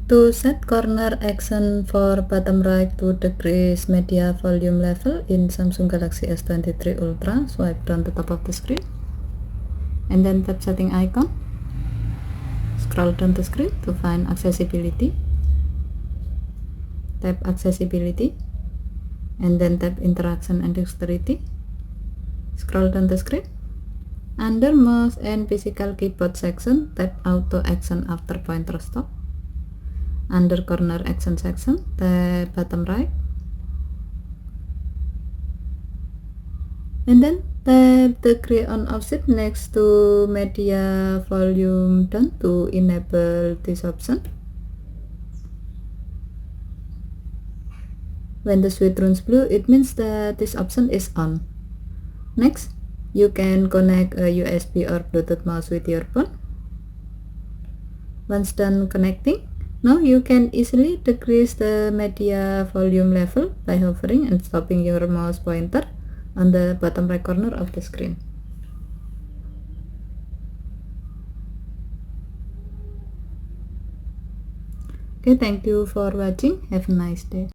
To set corner action for bottom right to decrease media volume level in Samsung Galaxy S23 Ultra, swipe down the top of the screen and then tap setting icon. Scroll down the screen to find accessibility. Tap accessibility and then tap interaction and dexterity. Scroll down the screen. Under mouse and physical keyboard section, tap auto action after pointer stop. Under corner action section, tap bottom right and then tap the gray on option next to media volume down to enable this option. When the switch turns blue, it means that this option is on. Next, you can connect a USB or Bluetooth mouse with your phone. Once done connecting, now you can easily decrease the media volume level by hovering and stopping your mouse pointer on the bottom right corner of the screen. Okay, thank you for watching. Have a nice day.